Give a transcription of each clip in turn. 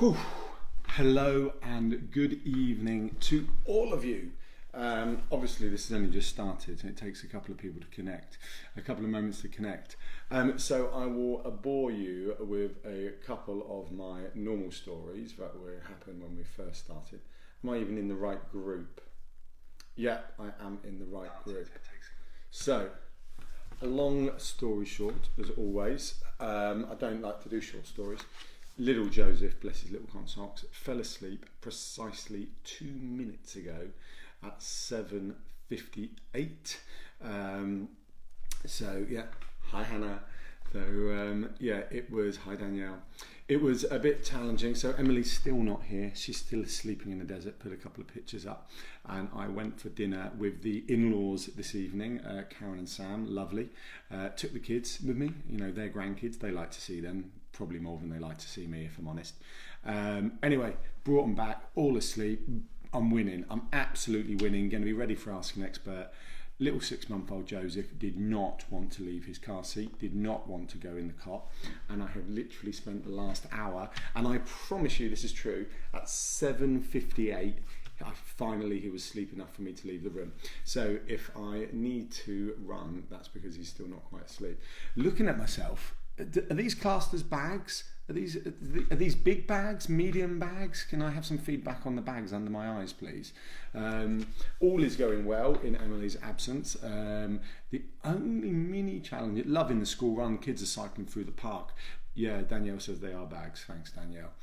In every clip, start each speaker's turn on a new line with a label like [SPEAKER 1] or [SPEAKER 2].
[SPEAKER 1] Whew. Hello and good evening to all of you. Obviously this has only just started and it takes a couple of people to connect, a couple of moments to connect. So I will bore you with a couple of my normal stories that happened when we first started. Am I even in the right group? Yeah, I am in the right group. So, a long story short, as always, I don't like to do short stories. Little Joseph, bless his little con socks, fell asleep precisely 2 minutes ago at 7:58. So yeah, hi Hannah. So yeah, it was, hi Danielle. It was a bit challenging. So Emily's still not here. She's still sleeping in the desert. Put a couple of pictures up. And I went for dinner with the in-laws this evening, Karen and Sam, lovely. Took the kids with me, you know, they're grandkids. They like to see them, probably more than they like to see me, if I'm honest. Anyway, brought them back, all asleep. I'm winning. I'm absolutely winning. Going to be ready for Ask an Expert. Little 6-month-old Joseph did not want to leave his car seat, did not want to go in the cot, and I have literally spent the last hour, and I promise you this is true, at 7:58 finally he was asleep enough for me to leave the room. So if I need to run, that's because he's still not quite asleep. Looking at myself, are these classed as bags? Are these big bags, medium bags? Can I have some feedback on the bags under my eyes, please? All is going well in Emily's absence. The only mini challenge, loving the school run, kids are cycling through the park. Yeah, Danielle says they are bags. Thanks, Danielle.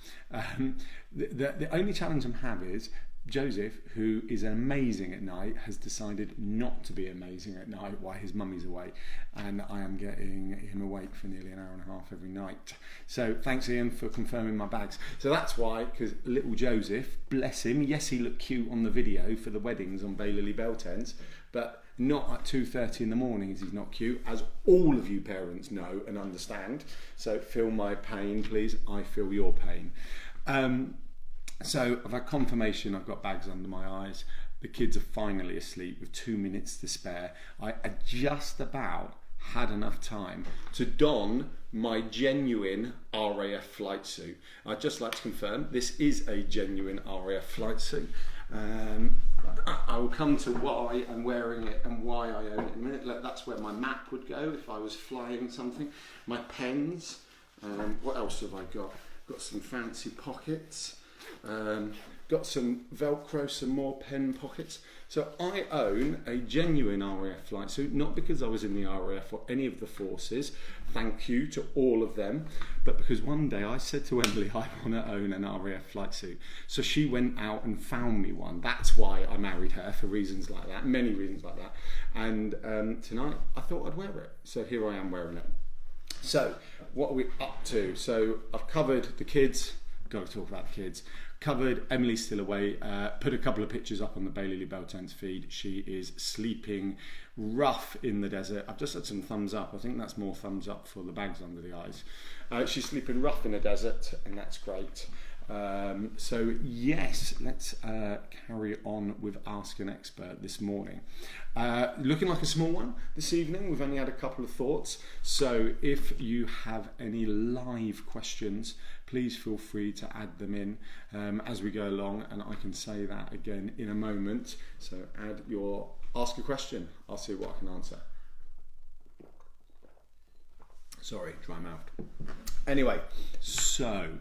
[SPEAKER 1] The only challenge I'm having is Joseph, who is amazing at night, has decided not to be amazing at night while his mummy's away, and I am getting him awake for nearly an hour and a half every night. So thanks Ian for confirming my bags. So that's why, because little Joseph, bless him, yes he looked cute on the video for the weddings on Baylily Bell Tents, but not at 2:30 in the morning. He's not cute, as all of you parents know and understand. So feel my pain, please. I feel your pain. So I've had confirmation I've got bags under my eyes. The kids are finally asleep with 2 minutes to spare. I just about had enough time to don my genuine RAF flight suit. I'd just like to confirm this is a genuine RAF flight suit. I will come to why I'm wearing it and why I own it in a minute. Look, that's where my map would go if I was flying something. My pens. What else have I got? Got some fancy pockets. Got some Velcro, some more pen pockets. So I own a genuine RAF flight suit, not because I was in the RAF or any of the forces, thank you to all of them, but because one day I said to Emily I want to own an RAF flight suit. So she went out and found me one. That's why I married her, for reasons like that, many reasons like that. And tonight I thought I'd wear it. So here I am wearing it. So what are we up to? So I've covered the kids. Got to talk about the kids. Covered, Emily's still away. Put a couple of pictures up on the Baylily Bell Tents feed. She is sleeping rough in the desert. I've just had some thumbs up. I think that's more thumbs up for the bags under the eyes. She's sleeping rough in the desert, and that's great. So yes, let's carry on with Ask an Expert this morning. Looking like a small one this evening. We've only had a couple of thoughts. So if you have any live questions, please feel free to add them in as we go along, and I can say that again in a moment. So ask a question. I'll see what I can answer. Sorry, dry mouth. Anyway, so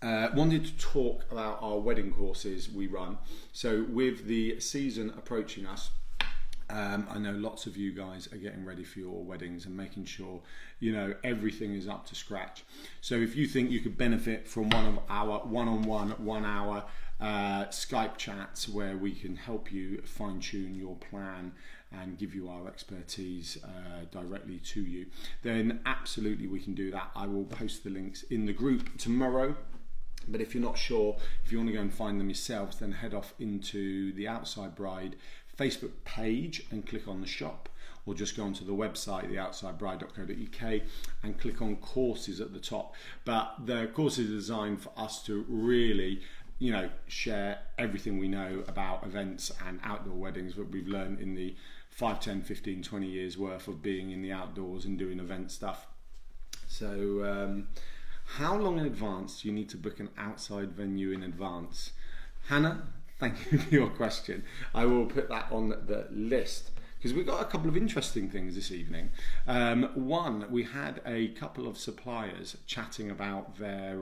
[SPEAKER 1] wanted to talk about our wedding courses we run. So with the season approaching us, I know lots of you guys are getting ready for your weddings and making sure, you know, everything is up to scratch. So if you think you could benefit from one of our one-on-one 1 hour Skype chats where we can help you fine-tune your plan and give you our expertise directly to you, then absolutely we can do that. I will post the links in the group tomorrow. But if you're not sure, if you want to go and find them yourselves, then head off into the Outside Bride Facebook page and click on the shop, or just go onto the website, theoutsidebride.co.uk, and click on courses at the top. But the courses are designed for us to really, you know, share everything we know about events and outdoor weddings that we've learned in the 5, 10, 15, 20 years worth of being in the outdoors and doing event stuff. So How long in advance do you need to book an outside venue in advance? Hannah, thank you for your question. I will put that on the list because we've got a couple of interesting things this evening. One, we had a couple of suppliers chatting about their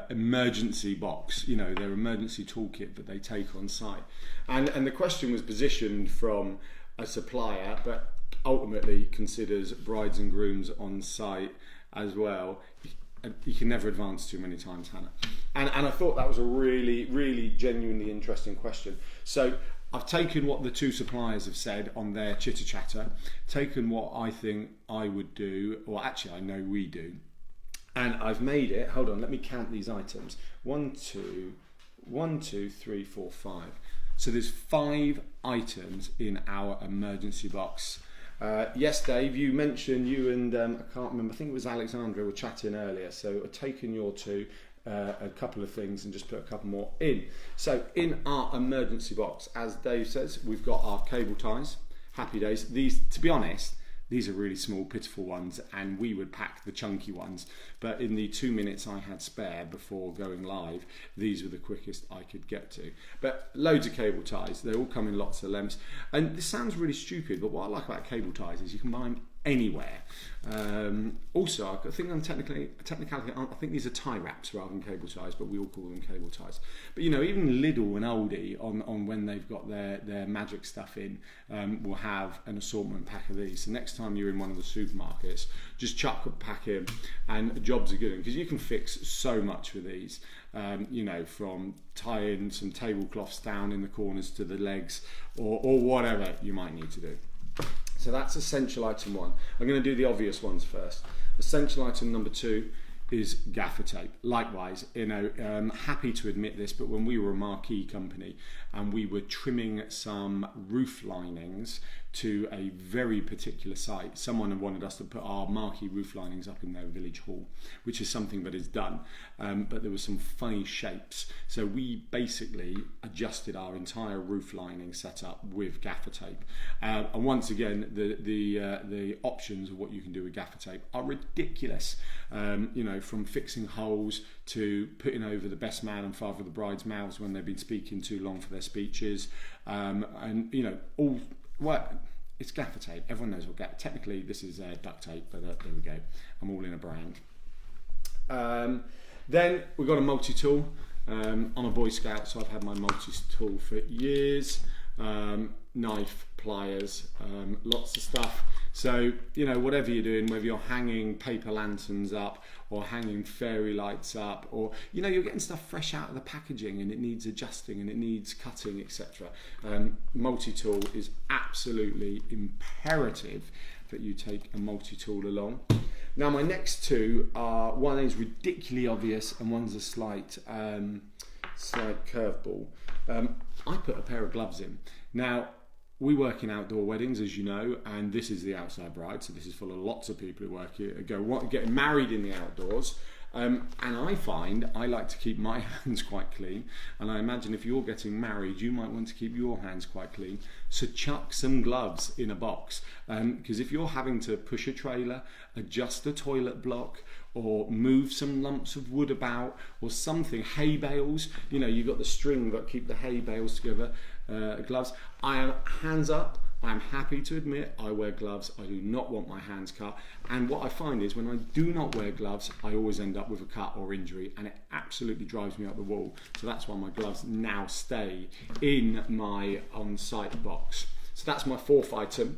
[SPEAKER 1] emergency box, their emergency toolkit that they take on site. And the question was positioned from a supplier, but ultimately considers brides and grooms on site as well. You can never advance too many times, Hannah. And I thought that was a really, really genuinely interesting question. So I've taken what the two suppliers have said on their chitter chatter, taken what I think I would do, or actually I know we do, and I've made it. Hold on, let me count these items. 1, 2, 3, 4, 5. So there's 5 items in our emergency box. Yes, Dave, you mentioned you and I can't remember, I think it was Alexandra were chatting earlier, so I've taken your two, a couple of things and just put a couple more in. So in our emergency box, as Dave says, we've got our cable ties, happy days. These, to be honest, these are really small, pitiful ones, and we would pack the chunky ones. But in the 2 minutes I had spare before going live, these were the quickest I could get to. But loads of cable ties. They all come in lots of lengths. And this sounds really stupid, but what I like about cable ties is you can buy them anywhere. Also, I think on technicality, I think these are tie wraps rather than cable ties, but we all call them cable ties. But even Lidl and Aldi on when they've got their magic stuff in, will have an assortment pack of these. So next time you're in one of the supermarkets, just chuck a pack in, and the jobs are good because you can fix so much with these. From tying some tablecloths down in the corners to the legs, or whatever you might need to do. So that's essential item 1. I'm going to do the obvious ones first. Essential item number 2 is gaffer tape. Likewise, happy to admit this, but when we were a marquee company and we were trimming some roof linings to a very particular site, someone had wanted us to put our marquee roof linings up in their village hall, which is something that is done, but there were some funny shapes, so we basically adjusted our entire roof lining setup with gaffer tape. And once again, the options of what you can do with gaffer tape are ridiculous. From fixing holes to putting over the best man and father of the bride's mouths when they've been speaking too long for their speeches, it's gaffer tape. Everyone knows what technically this is duct tape, but there we go. I'm all in a brand. Then we've got a multi-tool. I'm a Boy Scout, so I've had my multi-tool for years. Knife, pliers, lots of stuff. So, whatever you're doing, whether you're hanging paper lanterns up or hanging fairy lights up, or, you're getting stuff fresh out of the packaging and it needs adjusting and it needs cutting, etc. Multi-tool is absolutely imperative that you take a multi-tool along. Now, my next two are, one is ridiculously obvious and one's a slight curveball. I put a pair of gloves in. Now, we work in outdoor weddings, as you know, and this is the outside bride, so this is full of lots of people who getting married in the outdoors. And I find I like to keep my hands quite clean, and I imagine if you're getting married, you might want to keep your hands quite clean. So chuck some gloves in a box, because if you're having to push a trailer, adjust a toilet block, or move some lumps of wood about, or something, hay bales, you've got the string that keep the hay bales together, gloves. I am hands up. I'm happy to admit I wear gloves. I do not want my hands cut. And what I find is when I do not wear gloves, I always end up with a cut or injury, and it absolutely drives me up the wall. So that's why my gloves now stay in my on-site box. So that's my 4th item.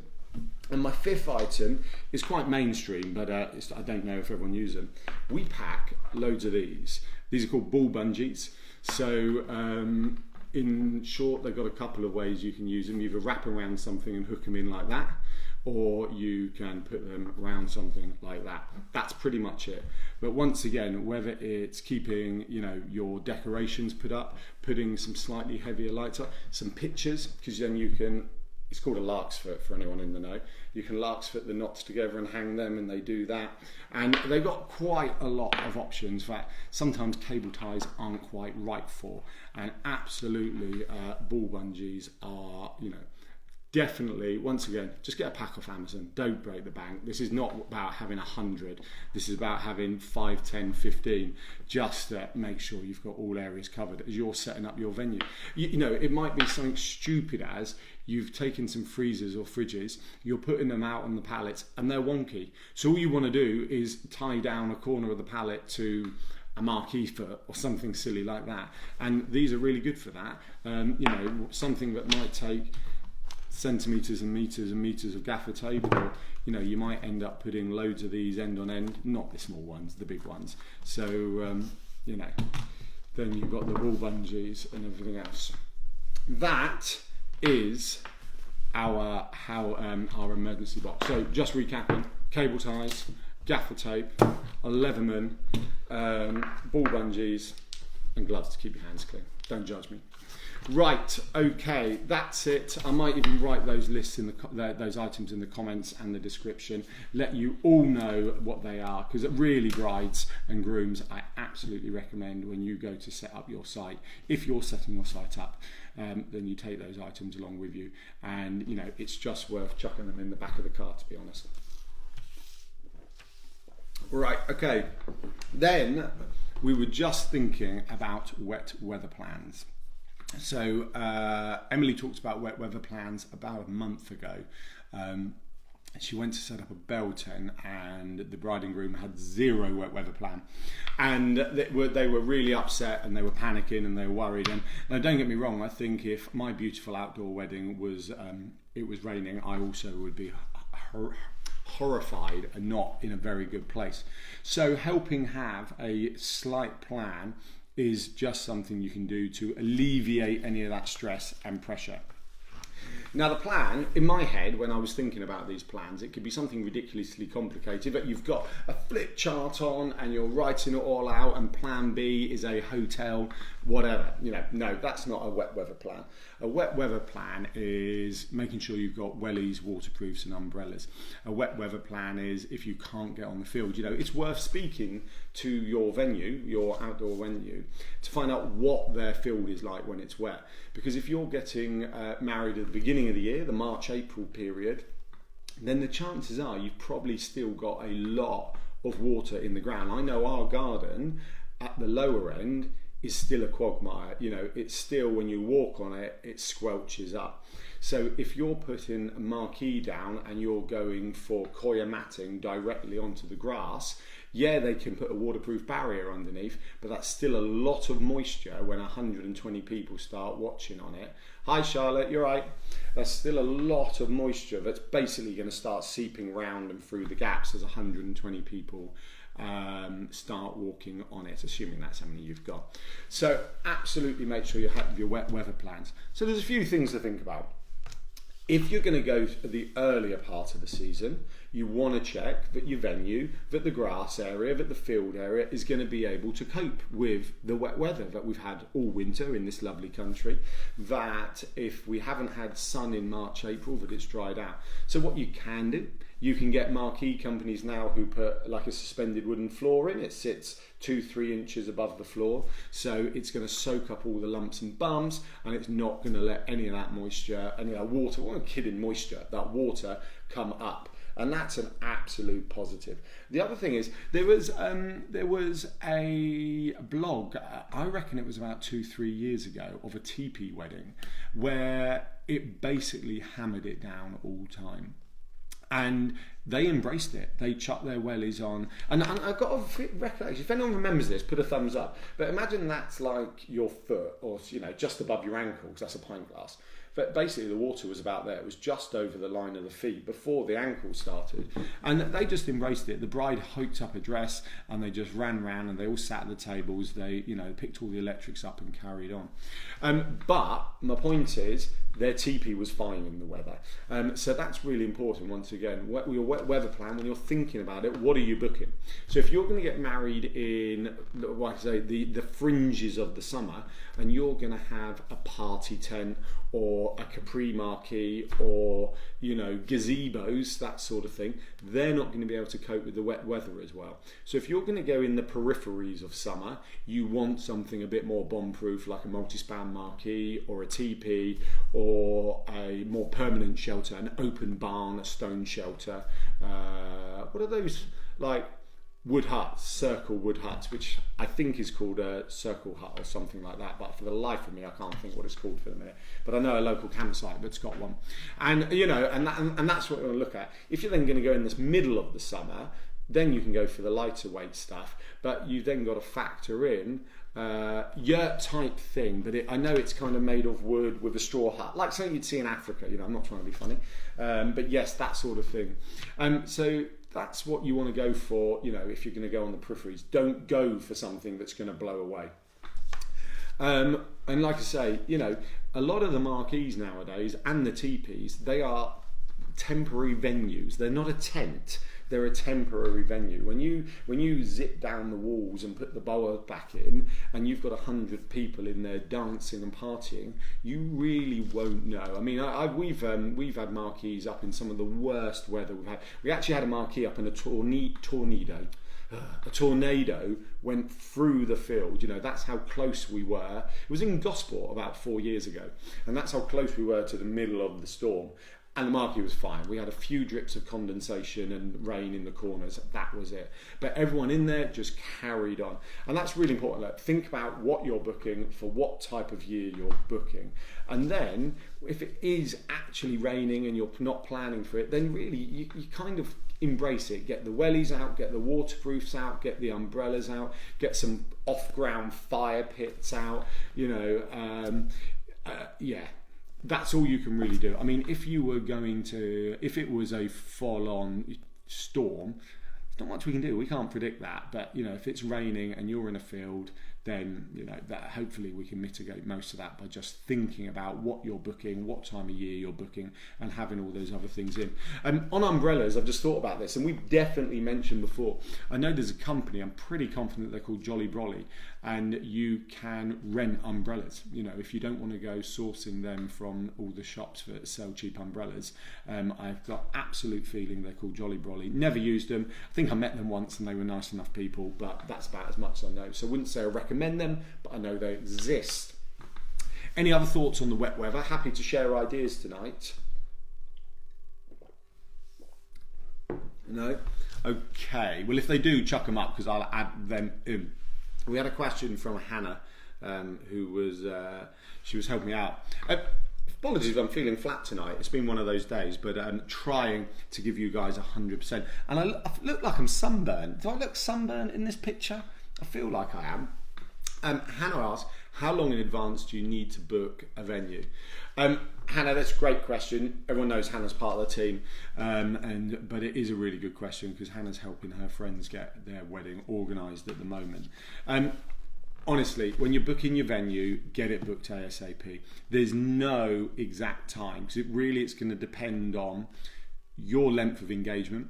[SPEAKER 1] And my 5th item is quite mainstream, but I don't know if everyone uses them. We pack loads of these. These are called ball bungees. So in short, they've got a couple of ways you can use them. You either wrap around something and hook them in like that, or you can put them around something like that. That's pretty much it. But once again, whether it's keeping your decorations put up, putting some slightly heavier lights up, some pictures, because then you can, it's called a larkspur for anyone in the know. You can larkspur the knots together and hang them, and they do that. And they've got quite a lot of options. In fact, sometimes cable ties aren't quite right for. And absolutely, ball bungees are, definitely, once again, just get a pack off Amazon. Don't break the bank. This is not about having 100. This is about having 5, 10, 15, just to make sure you've got all areas covered as you're setting up your venue. You know, it might be something stupid as you've taken some freezers or fridges, you're putting them out on the pallets and they're wonky. So all you want to do is tie down a corner of the pallet to a marquee foot or something silly like that. And these are really good for that. You know, something that might take centimetres and meters of gaffer tape, or you know, you might end up putting loads of these end on end, not the small ones, the big ones. So you know, then you've got the wall bungees and everything else. That is our emergency box. So just recapping: cable ties, gaffer tape, a Leatherman, ball bungees, and gloves to keep your hands clean. Don't judge me. Right, okay, that's it. I might even write those lists in those items in the comments and the description. Let you all know what they are, because really, brides and grooms, I absolutely recommend when you go to set up your site, if you're setting your site up, then you take those items along with you, and you know, it's just worth chucking them in the back of the car, to be honest. Right, okay, then we were just thinking about wet weather plans. So Emily talked about wet weather plans about a month ago. She went to set up a bell tent, and the bride and groom had zero wet weather plan, and they were really upset, and they were panicking, and they were worried. And now, don't get me wrong, I think if my beautiful outdoor wedding was it was raining, I also would be horrified and not in a very good place. So helping have a slight plan is just something you can do to alleviate any of that stress and pressure. Now, the plan, in my head, when I was thinking about these plans, it could be something ridiculously complicated, but you've got a flip chart on and you're writing it all out, and plan B is a hotel, whatever. You know, no, that's not a wet weather plan. A wet weather plan is making sure you've got wellies, waterproofs and umbrellas. A wet weather plan is if you can't get on the field, you know, it's worth speaking to your venue, your outdoor venue, to find out what their field is like when it's wet. Because if you're getting married at the beginning of the year, the March-April period, then the chances are you've probably still got a lot of water in the ground. I know our garden at the lower end is still a quagmire. You know, it's still, when you walk on it, it squelches up. So if you're putting a marquee down and you're going for coir matting directly onto the grass, yeah, they can put a waterproof barrier underneath, but that's still a lot of moisture when 120 people start watching on it. Hi Charlotte, you're right. That's still a lot of moisture that's basically going to start seeping round and through the gaps as 120 people start walking on it, assuming that's how many you've got. So absolutely make sure you have your wet weather plans. So there's a few things to think about. If you're going to go to the earlier part of the season, you want to check that your venue, that the grass area, that the field area is going to be able to cope with the wet weather that we've had all winter in this lovely country, that if we haven't had sun in March, April, that it's dried out. So what you can do, you can get marquee companies now who put like a suspended wooden floor in. It sits 2-3 inches above the floor, so it's going to soak up all the lumps and bumps, and it's not going to let any of that moisture, any of that water, well, I'm kidding, moisture, that water come up. And that's an absolute positive. The other thing is, there was a blog, I reckon it was about 2-3 years ago, of a teepee wedding, where it basically hammered it down all the time. And they embraced it. They chucked their wellies on. And I've got a recollection. If anyone remembers this, put a thumbs up. But imagine that's like your foot, or you know, just above your ankles. That's a pint glass. But basically the water was about there. It was just over the line of the feet before the ankle started. And they just embraced it. The bride hooked up a dress and they just ran round, and they all sat at the tables. They, you know, picked all the electrics up and carried on. But my point is, their teepee was fine in the weather. So that's really important. Once again, your wet weather plan, when you're thinking about it, what are you booking? So if you're going to get married in, like I say, the fringes of the summer, and you're going to have a party tent or or a Capri marquee or, you know, gazebos, that sort of thing, they're not going to be able to cope with the wet weather as well. So if you're going to go in the peripheries of summer, you want something a bit more bomb-proof, like a multi-span marquee or a teepee or a more permanent shelter, an open barn, a stone shelter. What are those, like wood huts, circle wood huts, which I think is called a circle hut or something like that, but for the life of me I can't think what it's called for the minute. But I know a local campsite that's got one, and you know, and that's what we're going to look at. If you're then going to go in this middle of the summer, then you can go for the lighter weight stuff, but you've then got to factor in yurt type thing, but I know it's kind of made of wood with a straw hut, like something you'd see in Africa. You know, I'm not trying to be funny, but yes, that sort of thing. So that's what you want to go for, you know, if you're going to go on the peripheries. Don't go for something that's going to blow away. And like I say, you know, a lot of the marquees nowadays and the teepees, they are temporary venues. They're not a tent. They're a temporary venue. When you zip down the walls and put the boa back in, and you've got 100 people in there dancing and partying, you really won't know. I mean, we've had marquees up in some of the worst weather we've had. We actually had a marquee up in a tornado. A tornado went through the field. You know, that's how close we were. It was in Gosport about 4 years ago, and that's how close we were to the middle of the storm. And the marquee was fine. We had a few drips of condensation and rain in the corners. That was it. But everyone in there just carried on. And that's really important. Like, think about what you're booking, for what type of year you're booking. And then, if it is actually raining and you're not planning for it, then really you kind of embrace it. Get the wellies out, get the waterproofs out, get the umbrellas out, get some off-ground fire pits out, you know. Yeah. That's all you can really do. I mean, if it was a full-on storm, there's not much we can do. We can't predict that. But, you know, if it's raining and you're in a field, then, you know, that hopefully we can mitigate most of that by just thinking about what you're booking, what time of year you're booking, and having all those other things in. On umbrellas, I've just thought about this, and we've definitely mentioned before. I know there's a company, I'm pretty confident they're called Jolly Brolly, and you can rent umbrellas. You know, if you don't want to go sourcing them from all the shops that sell cheap umbrellas, I've got absolute feeling they're called Jolly Brolly. Never used them. I think I met them once and they were nice enough people, but that's about as much as I know. So I wouldn't say I recommend them, but I know they exist. Any other thoughts on the wet weather? Happy to share ideas tonight. No? Okay. Well, if they do, chuck them up because I'll add them in. We had a question from Hannah, who was she was helping me out. Apologies if I'm feeling flat tonight. It's been one of those days, but I'm trying to give you guys 100%. And I look like I'm sunburned. Do I look sunburned in this picture? I feel like I am. Hannah asked, how long in advance do you need to book a venue? Hannah, that's a great question. Everyone knows Hannah's part of the team, but it is a really good question because Hannah's helping her friends get their wedding organised at the moment. Honestly, when you're booking your venue, get it booked ASAP. There's no exact time because it's going to depend on your length of engagement,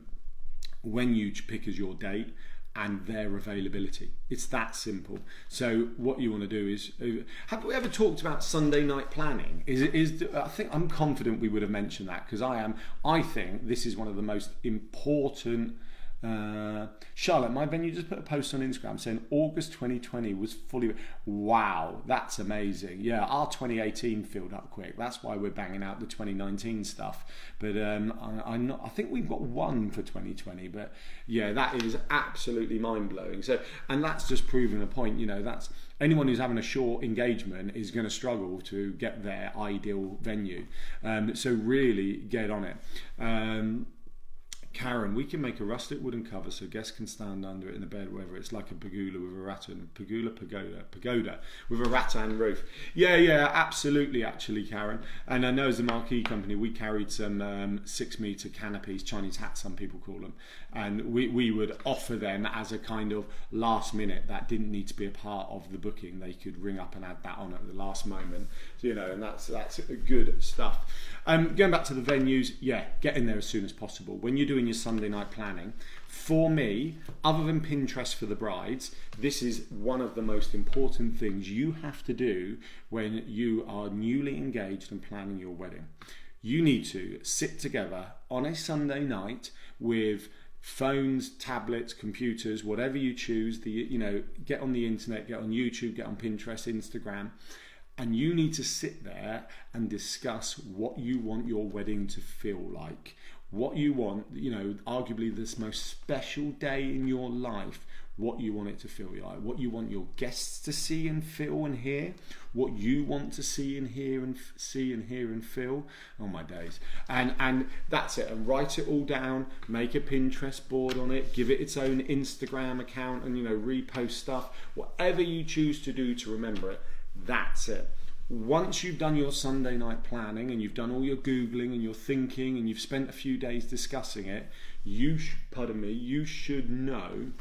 [SPEAKER 1] when you pick as your date, and their availability. It's that simple. So what you want to do is, have we ever talked about Sunday night planning? I think I'm confident we would have mentioned that because I think this is one of the most important. Charlotte, my venue just put a post on Instagram saying August 2020 was fully. Wow, that's amazing. Yeah, our 2018 filled up quick. That's why we're banging out the 2019 stuff. But I think we've got one for 2020. But yeah, that is absolutely mind blowing. So, and that's just proving a point. You know, that's anyone who's having a short engagement is going to struggle to get their ideal venue. So really get on it. Karen, we can make a rustic wooden cover so guests can stand under it in the bed, whether it's like a pergola with a rattan, pagoda with a rattan roof. Yeah, absolutely, actually, Karen. And I know as a marquee company, we carried some 6-metre canopies, Chinese hats, some people call them, and we would offer them as a kind of last minute. That didn't need to be a part of the booking. They could ring up and add that on at the last moment, you know, and that's good stuff. Going back to the venues, yeah, get in there as soon as possible. When you're doing doing your Sunday night planning, for me, other than Pinterest for the brides, this is one of the most important things you have to do when you are newly engaged and planning your wedding. You need to sit together on a Sunday night with phones, tablets, computers, whatever you choose, get on the internet, get on YouTube, get on Pinterest, Instagram, and you need to sit there and discuss what you want your wedding to feel like. What you want, arguably this most special day in your life, what you want it to feel like, what you want your guests to see and feel and hear, what you want to see and hear and hear and feel. Oh my days. And that's it. And write it all down, make a Pinterest board on it, give it its own Instagram account, and repost stuff, whatever you choose to do to remember it. That's it. Once you've done your Sunday night planning and you've done all your Googling and your thinking and you've spent a few days discussing it, you should know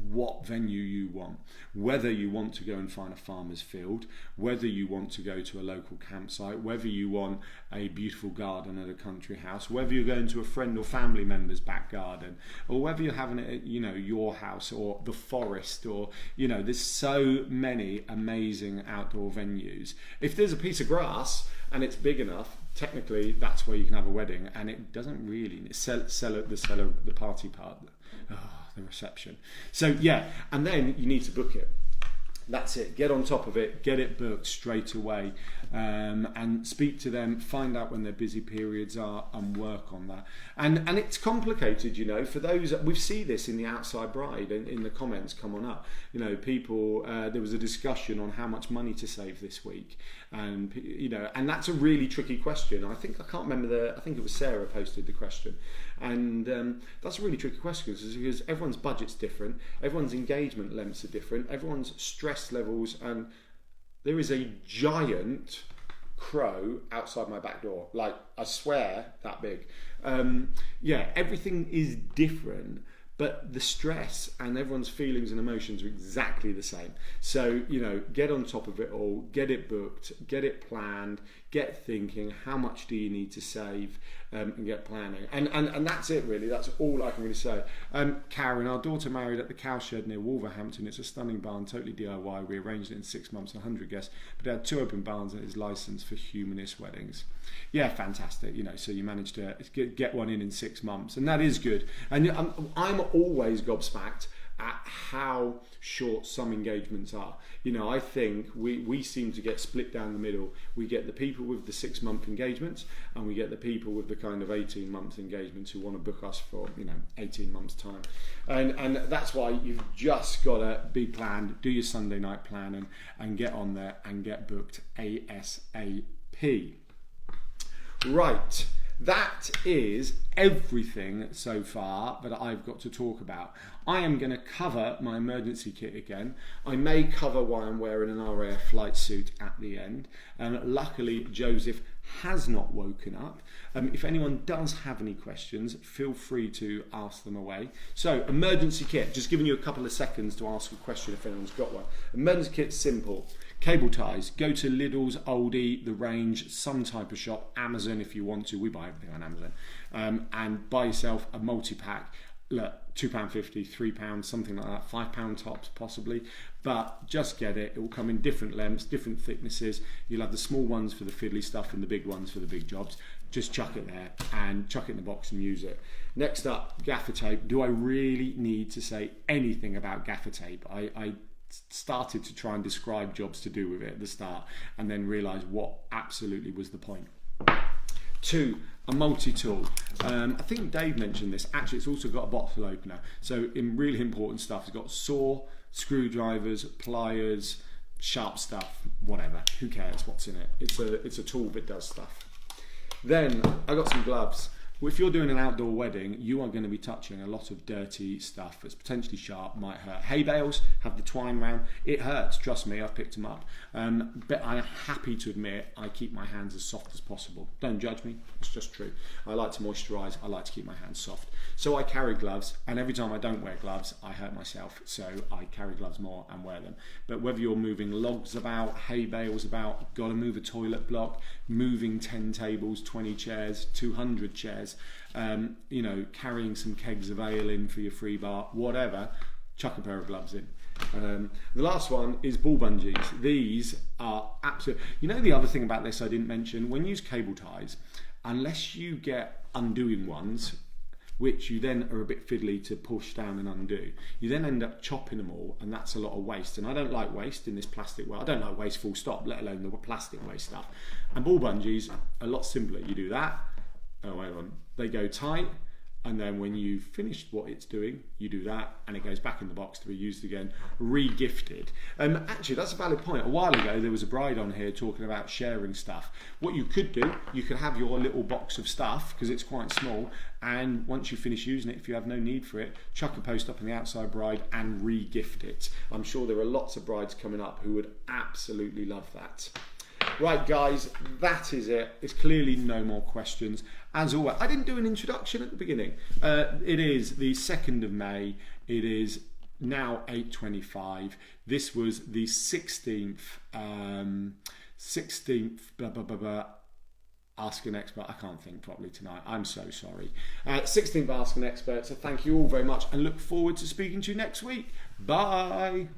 [SPEAKER 1] what venue you want, whether you want to go and find a farmer's field, whether you want to go to a local campsite, whether you want a beautiful garden at a country house, whether you're going to a friend or family member's back garden, or whether you're having it at your house or the forest, or there's so many amazing outdoor venues. If there's a piece of grass and it's big enough, technically that's where you can have a wedding, and it doesn't really the party part. The reception. So yeah, and then you need to book it. That's it. Get on top of it. Get it booked straight away, and speak to them. Find out when their busy periods are, and work on that. And it's complicated, For those we see this in the Outside Bride, in the comments come on up. People. There was a discussion on how much money to save this week, and and that's a really tricky question. I can't remember I think it was Sarah posted the question, and that's a really tricky question because everyone's budget's different, everyone's engagement lengths are different, everyone's stress levels, and there is a giant crow outside my back door, like I swear that big. Everything is different, but the stress and everyone's feelings and emotions are exactly the same. So get on top of it all, get it booked, get it planned, get thinking how much do you need to save, and get planning, and that's it really. That's all I can really say. Karen, our daughter married at the Cowshed near Wolverhampton. It's a stunning barn, totally DIY. We arranged it in 6 months, 100 guests, but it had 2 open barns and it's licensed for humanist weddings. Yeah, fantastic. So you managed to get one in 6 months, and that is good. And I'm always gobsmacked at how short some engagements are. I think we seem to get split down the middle. We get the people with the 6-month engagements, and we get the people with the kind of 18-month engagements who want to book us for 18 months time. And that's why you've just got to be planned, do your Sunday night planning, and get on there and get booked ASAP. Right. That is everything so far that I've got to talk about. I am going to cover my emergency kit again. I may cover why I'm wearing an RAF Flight Suit at the end. Luckily, Joseph has not woken up. If anyone does have any questions, feel free to ask them away. So, emergency kit, just giving you a couple of seconds to ask a question if anyone's got one. Emergency kit's simple. Cable ties, go to Lidl's, Aldi, The Range, some type of shop, Amazon if you want to. We buy everything on Amazon. And buy yourself a multi-pack. Look, £2.50, £3, something like that, £5 tops possibly. But just get it. It will come in different lengths, different thicknesses. You'll have the small ones for the fiddly stuff and the big ones for the big jobs. Just chuck it there and chuck it in the box and use it. Next up, gaffer tape. Do I really need to say anything about gaffer tape? I started to try and describe jobs to do with it at the start, and then realised what absolutely was the point. 2, a multi-tool. I think Dave mentioned this. Actually, it's also got a bottle opener. So in really important stuff, it's got saw, screwdrivers, pliers, sharp stuff, whatever. Who cares what's in it? It's a tool that does stuff. Then I got some gloves. If you're doing an outdoor wedding, you are going to be touching a lot of dirty stuff that's potentially sharp, might hurt. Hay bales have the twine round. It hurts, trust me, I've picked them up. But I'm happy to admit I keep my hands as soft as possible. Don't judge me, it's just true. I like to moisturise, I like to keep my hands soft. So I carry gloves, and every time I don't wear gloves, I hurt myself. So I carry gloves more and wear them. But whether you're moving logs about, hay bales about, got to move a toilet block, moving 10 tables, 20 chairs, 200 chairs, stairs, you know, carrying some kegs of ale in for your free bar, whatever, chuck a pair of gloves in. The last one is ball bungees. These are absolute. You know, the other thing about this I didn't mention, when you use cable ties, unless you get undoing ones, which you then are a bit fiddly to push down and undo, you then end up chopping them all, and that's a lot of waste. And I don't like waste in this plastic world. I don't like waste full stop, let alone the plastic waste stuff. And ball bungees, a lot simpler. You do that, oh wait on, they go tight, and then when you've finished what it's doing, you do that, and it goes back in the box to be used again, re-gifted. Actually, that's a valid point. A while ago, there was a bride on here talking about sharing stuff. What you could do, you could have your little box of stuff, because it's quite small, and once you finish using it, if you have no need for it, chuck a post up on the outside bride and re-gift it. I'm sure there are lots of brides coming up who would absolutely love that. Right, guys, that is it. There's clearly no more questions. As always, I didn't do an introduction at the beginning. It is the 2nd of May. It is now 8:25. This was the 16th Ask an Expert. I can't think properly tonight. I'm so sorry. 16th Ask an Expert. So thank you all very much, and look forward to speaking to you next week. Bye.